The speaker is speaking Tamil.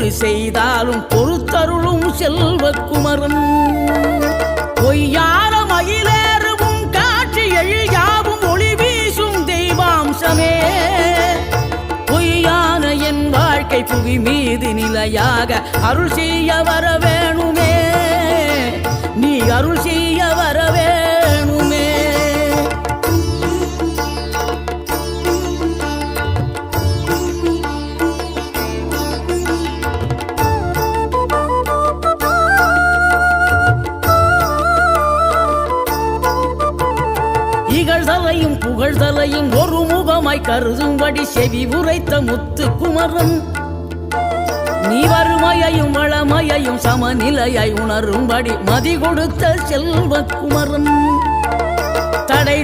தொண்டு செய்தாலும் பொறுத்தருளும் செல்வக்குமரன் பொய்யான மயிலேறவும் காட்சி எழியாவும் ஒளி வீசும் தெய்வாம்சமே பொய்யான என் வாழ்க்கை புவி மீது நிலையாக அருள் செய்ய வர வேணுமே நீ அருள் செய்ய வர வேணுமே இகழ்தலையும் புகழ்தலையும் ஒரு முகமாய் கருதும்படி செவி உரைத்த முத்து குமரன் நீ வறுமையையும் வளமையையும் சமநிலையை உணரும்படி மதி கொடுத்த செல்வக்குமரன் தடை